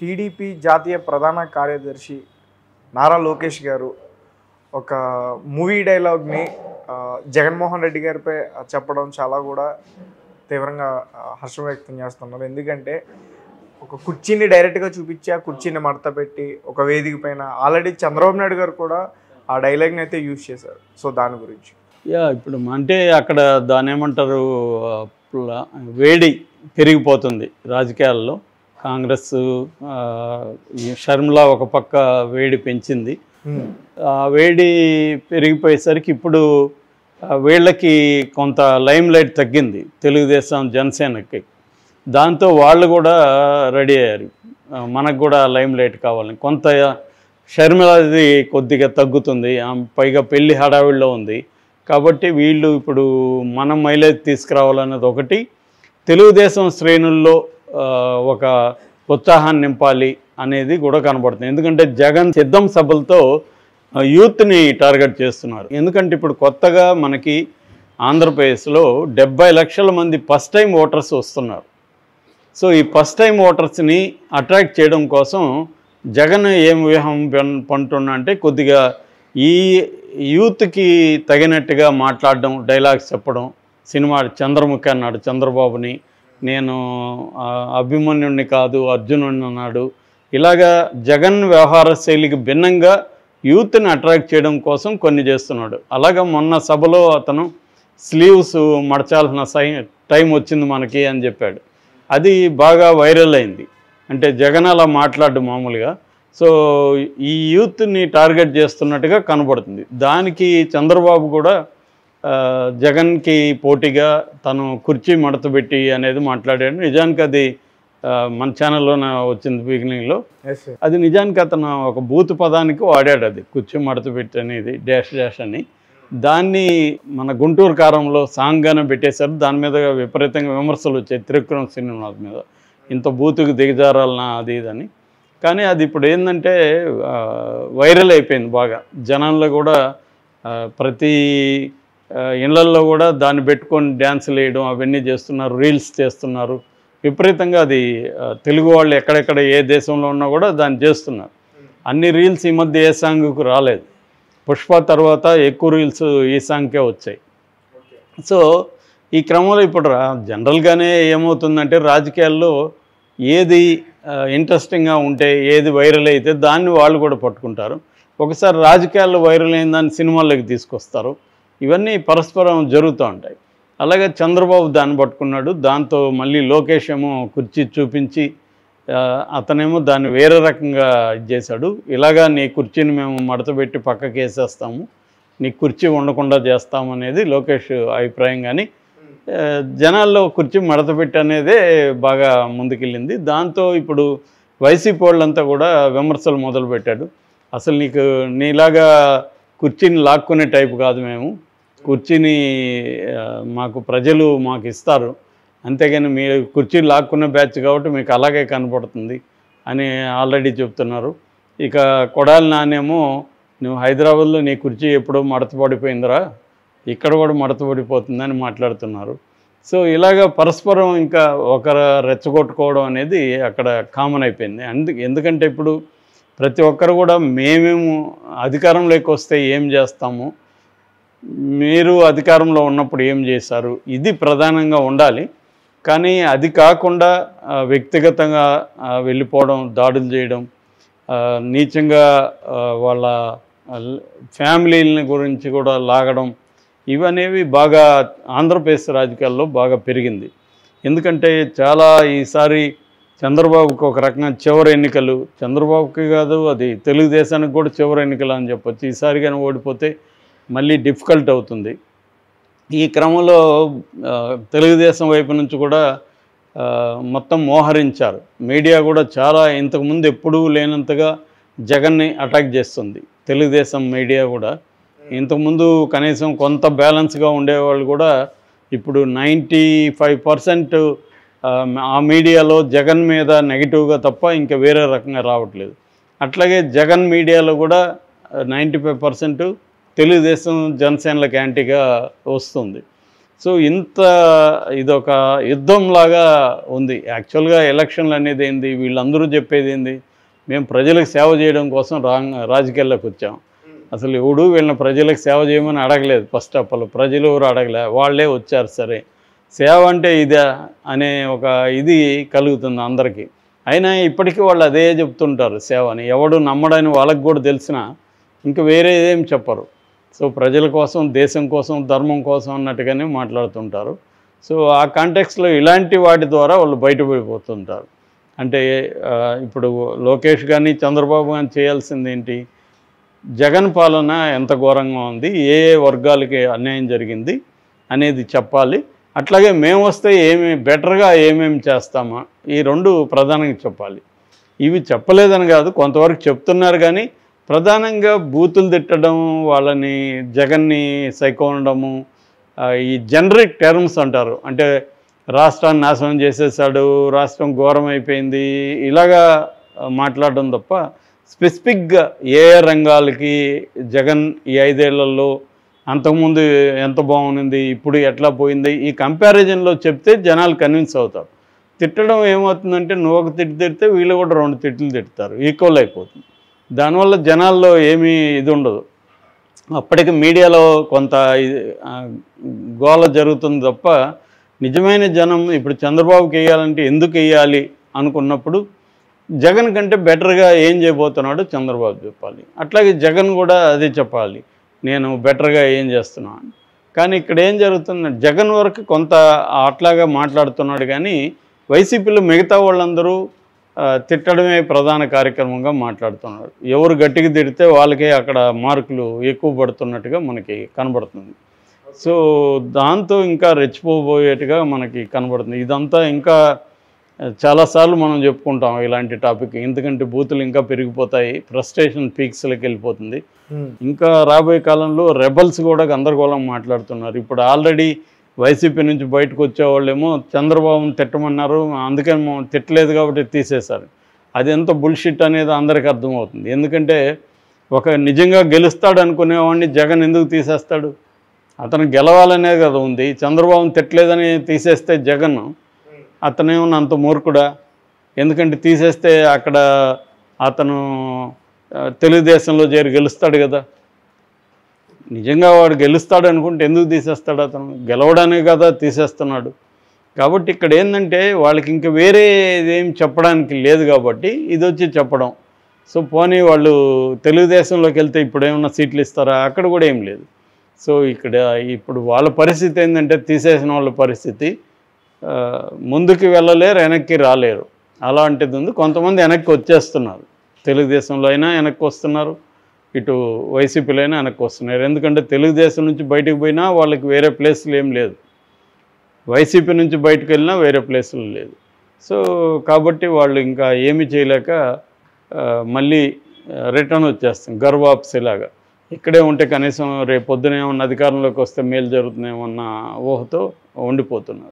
TDP జాతీయ ప్రధాన కార్యదర్శి నారా లోకేష్ గారు ఒక మూవీ డైలాగ్ని జగన్మోహన్ రెడ్డి గారిపై చెప్పడం చాలా కూడా తీవ్రంగా హర్షం వ్యక్తం చేస్తున్నారు. ఎందుకంటే ఒక కుర్చీని డైరెక్ట్గా చూపించి ఆ కుర్చీని మడత పెట్టి ఒక వేదిక పైన ఆల్రెడీ చంద్రబాబు నాయుడు గారు కూడా ఆ డైలాగ్ని అయితే యూజ్ చేశారు. సో దాని గురించి ఇప్పుడు అంటే అక్కడ దాని ఏమంటారు, వేడి పెరిగిపోతుంది రాజకీయాల్లో. కాంగ్రెస్ షర్మిల ఒక పక్క వేడి పెంచింది. ఆ వేడి పెరిగిపోయేసరికి ఇప్పుడు వీళ్ళకి కొంత లైమ్ లైట్ తగ్గింది, తెలుగుదేశం జనసేనకి. దాంతో వాళ్ళు కూడా రెడీ అయ్యారు, మనకు కూడా లైమ్ లైట్ కావాలని. కొంత షర్మిలది కొద్దిగా తగ్గుతుంది, పైగా పెళ్లి హడావిడిలో ఉంది కాబట్టి వీళ్ళు ఇప్పుడు మనం మైలేజ్ తీసుకురావాలన్నది ఒకటి. తెలుగుదేశం శ్రేణుల్లో ఒక ఉత్సాహాన్ని నింపాలి అనేది కూడా కనబడుతుంది. ఎందుకంటే జగన్ సిద్ధం సభలతో యూత్ని టార్గెట్ చేస్తున్నారు. ఎందుకంటే ఇప్పుడు కొత్తగా మనకి ఆంధ్రప్రదేశ్లో 70 లక్షల మంది ఫస్ట్ టైం ఓటర్స్ వస్తున్నారు. సో ఈ ఫస్ట్ టైం ఓటర్స్ని అట్రాక్ట్ చేయడం కోసం జగన్ ఏం వ్యూహం పంటున్నా అంటే కొద్దిగా ఈ యూత్కి తగినట్టుగా మాట్లాడడం, డైలాగ్స్ చెప్పడం. సినిమా చంద్రముఖి అన్నాడు చంద్రబాబుని, నేను అభిమన్యుడిని కాదు అర్జునుడిని అన్నాడు. ఇలాగా జగన్ వ్యవహార శైలికి భిన్నంగా యూత్ని అట్రాక్ట్ చేయడం కోసం కొన్ని చేస్తున్నాడు. అలాగా మొన్న సభలో అతను స్లీవ్స్ మడచాల్సిన టైం వచ్చింది మనకి అని చెప్పాడు. అది బాగా వైరల్ అయింది. అంటే జగన్ అలా మాట్లాడు మామూలుగా. సో ఈ యూత్ని టార్గెట్ చేస్తున్నట్టుగా కనబడుతుంది. దానికి చంద్రబాబు కూడా జగన్కి పోటీగా తను కుర్చీ మడతపెట్టి అనేది మాట్లాడాడు. నిజానికి అది మన ఛానల్లోనే వచ్చింది బిగినింగ్లో. అది నిజానికి అతను ఒక బూత్ పదానికి వాడాడు, అది కుర్చీ మడతపెట్టి అనేది డాష్ డాష్ అని. దాన్ని మన గుంటూరు కారంలో సాంగ్గానే పెట్టేశారు. దాని మీద విపరీతంగా విమర్శలు వచ్చాయి త్రివిక్రమ్ శ్రీనివాస్ మీద, ఇంత బూతుకు దిగజారాలనా అది ఇదని. కానీ అది ఇప్పుడు ఏంటంటే వైరల్ అయిపోయింది బాగా. జనాల్లో కూడా ప్రతి ఇళ్లల్లో కూడా దాన్ని పెట్టుకొని డ్యాన్సులు వేయడం అవన్నీ చేస్తున్నారు, రీల్స్ చేస్తున్నారు విపరీతంగా. అది తెలుగు వాళ్ళు ఎక్కడెక్కడ ఏ దేశంలో ఉన్నా కూడా దాన్ని చేస్తున్నారు. అన్ని రీల్స్ ఈ మధ్య ఏ సాంగ్కు రాలేదు. పుష్ప తర్వాత ఎక్కువ రీల్స్ ఈ సాంగ్కే వచ్చాయి. సో ఈ క్రమంలో ఇప్పుడు జనరల్గానే ఏమవుతుందంటే రాజకీయాల్లో ఏది ఇంట్రెస్టింగ్గా ఉంటే, ఏది వైరల్ అయితే దాన్ని వాళ్ళు కూడా పట్టుకుంటారు. ఒకసారి రాజకీయాల్లో వైరల్ అయిన దాన్ని సినిమాల్లోకి తీసుకొస్తారు. ఇవన్నీ పరస్పరం జరుగుతూ ఉంటాయి. అలాగే చంద్రబాబు దాన్ని పట్టుకున్నాడు. దాంతో మళ్ళీ లోకేష్ ఏమో కుర్చీ చూపించి అతనేమో దాన్ని వేరే రకంగా చేశాడు. ఇలాగా నీ కుర్చీని మేము మడతపెట్టి పక్కకి వేసేస్తాము, నీ కుర్చీ ఉండకుండా చేస్తాము అనేది లోకేష్ అభిప్రాయం. కానీ జనాల్లో కుర్చీ మడతపెట్టి అనేదే బాగా ముందుకెళ్ళింది. దాంతో ఇప్పుడు వైసీపీ వాళ్ళంతా కూడా విమర్శలు మొదలుపెట్టాడు. అసలు నీలాగా కుర్చీని లాక్కునే టైపు కాదు మేము, కుర్చీని మాకు ప్రజలు మాకు ఇస్తారు, అంతేగాని మీరు కుర్చీ లాక్కునే బ్యాచ్ కాబట్టి మీకు అలాగే కనపడుతుంది అని ఆల్రెడీ చెప్తున్నారు. ఇక కొడాలి నానేమో నువ్వు హైదరాబాద్లో నీ కుర్చీ ఎప్పుడో మడతపడిపోయిందిరా, ఇక్కడ కూడా మడతపడిపోతుందని మాట్లాడుతున్నారు. సో ఇలాగ పరస్పరం ఇంకా ఒకరు రెచ్చగొట్టుకోవడం అనేది అక్కడ కామన్ అయిపోయింది. ఎందుకంటే ఇప్పుడు ప్రతి ఒక్కరు కూడా మేమేము అధికారంలోకి వస్తే ఏం చేస్తాము, మీరు అధికారంలో ఉన్నప్పుడు ఏం చేశారు, ఇది ప్రధానంగా ఉండాలి. కానీ అది కాకుండా వ్యక్తిగతంగా వెళ్ళిపోవడం, దాడులు చేయడం, నీచంగా వాళ్ళ ఫ్యామిలీలని గురించి కూడా లాగడం, ఇవనేవి బాగా ఆంధ్రప్రదేశ్ రాజకీయాల్లో బాగా పెరిగింది. ఎందుకంటే చాలా ఈసారి చంద్రబాబుకి ఒక రకంగా చివరి ఎన్నికలు, చంద్రబాబుకి కాదు అది తెలుగుదేశానికి కూడా చివరి ఎన్నికలు అని చెప్పొచ్చు. ఈసారి కానీ ఓడిపోతే మళ్ళీ డిఫికల్ట్ అవుతుంది. ఈ క్రమంలో తెలుగుదేశం వైపు నుంచి కూడా మొత్తం మోహరించారు. మీడియా కూడా చాలా ఇంతకుముందు ఎప్పుడూ లేనంతగా జగన్ని అటాక్ చేస్తుంది. తెలుగుదేశం మీడియా కూడా ఇంతకుముందు కనీసం కొంత బ్యాలెన్స్గా ఉండేవాళ్ళు కూడా ఇప్పుడు 95% ఆ మీడియాలో జగన్ మీద నెగిటివ్గా తప్ప ఇంకా వేరే రకంగా రావట్లేదు. అట్లాగే జగన్ మీడియాలో కూడా 95% తెలుగుదేశం జనసేనలకు యాంటీగా వస్తుంది. సో ఇంత ఇదొక యుద్ధంలాగా ఉంది. యాక్చువల్గా ఎలక్షన్లు అనేది ఏంది, వీళ్ళందరూ చెప్పేది ఏంది, మేము ప్రజలకు సేవ చేయడం కోసం రాజకీయాల్లోకి వచ్చాం. అసలు ఎవడు వీళ్ళని ప్రజలకు సేవ చేయమని అడగలేదు. ఫస్ట్ ఆఫ్ ఆల్ ప్రజలు ఎవరు అడగలే, వాళ్ళే వచ్చారు. సరే సేవ అంటే ఇదే అనే ఒక ఇది కలుగుతుంది అందరికీ. అయినా ఇప్పటికీ వాళ్ళు అదే చెప్తుంటారు సేవ అని. ఎవడు నమ్మడని వాళ్ళకి కూడా తెలిసినా ఇంకా వేరే ఏం చెప్పరు. సో ప్రజల కోసం, దేశం కోసం, ధర్మం కోసం అన్నట్టుగానే మాట్లాడుతుంటారు. సో ఆ కాంటెక్స్లో ఇలాంటి వాటి ద్వారా వాళ్ళు బయటపడిపోతుంటారు. అంటే ఇప్పుడు లోకేష్ కానీ చంద్రబాబు కానీ చేయాల్సింది ఏంటి, జగన్ పాలన ఎంత ఘోరంగా ఉంది, ఏ వర్గాలకి అన్యాయం జరిగింది అనేది చెప్పాలి. అట్లాగే మేము వస్తే బెటర్గా ఏమేమి చేస్తామా, ఈ రెండు ప్రధానంగా చెప్పాలి. ఇవి చెప్పలేదని కాదు, కొంతవరకు చెప్తున్నారు. కానీ ప్రధానంగా బూతులు తిట్టడం, వాళ్ళని జగన్ని సైకో అనడము, ఈ జనరిక్ టర్మ్స్ అంటారు. అంటే రాష్ట్రాన్ని నాశనం చేసేసాడు, రాష్ట్రం ఘోరం అయిపోయింది, ఇలాగా మాట్లాడడం తప్ప స్పెసిఫిక్గా ఏ రంగాలకి జగన్ ఈ 5 ఏళ్లలో అంతకుముందు ఎంత బాగుంది, ఇప్పుడు ఎట్లా పోయింది, ఈ కంపారిజన్లో చెప్తే జనాలు కన్విన్స్ అవుతారు. తిట్టడం ఏమవుతుందంటే, నువ్వు ఒక తిట్టు తిడితే వీళ్ళు కూడా 2 తిట్లు తిడతారు, ఈక్వల్ అయిపోతుంది. దానివల్ల జనాల్లో ఏమీ ఇది ఉండదు. అప్పటికి మీడియాలో కొంత గోల జరుగుతుంది తప్ప నిజమైన జనం ఇప్పుడు చంద్రబాబుకి వేయాలంటే ఎందుకు వేయాలి అనుకున్నప్పుడు జగన్ కంటే బెటర్గా ఏం చేయబోతున్నాడో చంద్రబాబు చెప్పాలి. అట్లాగే జగన్ కూడా అదే చెప్పాలి, నేను బెటర్గా ఏం చేస్తున్నాను. కానీ ఇక్కడ ఏం జరుగుతుంది, జగన్ వరకు కొంత అట్లాగా మాట్లాడుతున్నాడు. కానీ వైసీపీలో మిగతా వాళ్ళందరూ తిట్టడమే ప్రధాన కార్యక్రమంగా మాట్లాడుతున్నారు. ఎవరు గట్టిగా తిడితే వాళ్ళకే అక్కడ మార్కులు ఎక్కువ పడుతున్నట్టుగా మనకి కనబడుతుంది. సో దాంతో ఇంకా రెచ్చిపోబోయేట్టుగా మనకి కనబడుతుంది. ఇదంతా ఇంకా చాలాసార్లు మనం చెప్పుకుంటాం ఇలాంటి టాపిక్, ఎందుకంటే బూతులు ఇంకా పెరిగిపోతాయి, ఫ్రస్ట్రేషన్ పీక్స్లోకి వెళ్ళిపోతుంది. ఇంకా రాబోయే కాలంలో రెబల్స్ కూడా గందరగోళం మాట్లాడుతున్నారు. ఇప్పుడు ఆల్రెడీ వైసీపీ నుంచి బయటకు వచ్చేవాళ్ళేమో చంద్రబాబుని తిట్టమన్నారు, అందుకని తిట్టలేదు కాబట్టి తీసేశారు. అది ఎంత బుల్షిట్ అనేది అందరికీ అర్థమవుతుంది. ఎందుకంటే ఒక నిజంగా గెలుస్తాడు అనుకునేవాడిని జగన్ ఎందుకు తీసేస్తాడు, అతను గెలవాలనే కదా ఉంది. చంద్రబాబుని తిట్టలేదని తీసేస్తే జగన్ అతనేమన్నా అంత మూర్ఖుడా, ఎందుకంటే తీసేస్తే అక్కడ అతను తెలుగుదేశంలో చేరి గెలుస్తాడు కదా. నిజంగా వాడు గెలుస్తాడు అనుకుంటే ఎందుకు తీసేస్తాడు, అతను గెలవడానే కదా తీసేస్తున్నాడు. కాబట్టి ఇక్కడ ఏంటంటే వాళ్ళకి ఇంకా వేరే ఏం చెప్పడానికి లేదు కాబట్టి ఇది వచ్చి చెప్పడం. సో పోనీ వాళ్ళు తెలుగుదేశంలోకి వెళ్తే ఇప్పుడు ఏమన్నా సీట్లు ఇస్తారా, అక్కడ కూడా ఏం లేదు. సో ఇక్కడ ఇప్పుడు వాళ్ళ పరిస్థితి ఏంటంటే, తీసేసిన వాళ్ళ పరిస్థితి ముందుకు వెళ్ళలేరు, వెనక్కి రాలేరు, అలాంటిది ఉంది. కొంతమంది వెనక్కి వచ్చేస్తున్నారు, తెలుగుదేశంలో అయినా వెనక్కి వస్తున్నారు, ఇటు వైసీపీలో అయినా వెనక్కి వస్తున్నారు. ఎందుకంటే తెలుగుదేశం నుంచి బయటకు పోయినా వాళ్ళకి వేరే ప్లేస్లు ఏం లేదు, వైసీపీ నుంచి బయటకు వెళ్ళినా వేరే ప్లేసులు లేదు. సో కాబట్టి వాళ్ళు ఇంకా ఏమీ చేయలేక మళ్ళీ రిటర్న్ వచ్చేస్తాం గర్వాప్సిలాగా. ఇక్కడే ఉంటే కనీసం రేపు పొద్దున ఏమన్నా అధికారంలోకి వస్తే మేలు జరుగుతుందేమన్న ఊహతో ఉండిపోతున్నారు.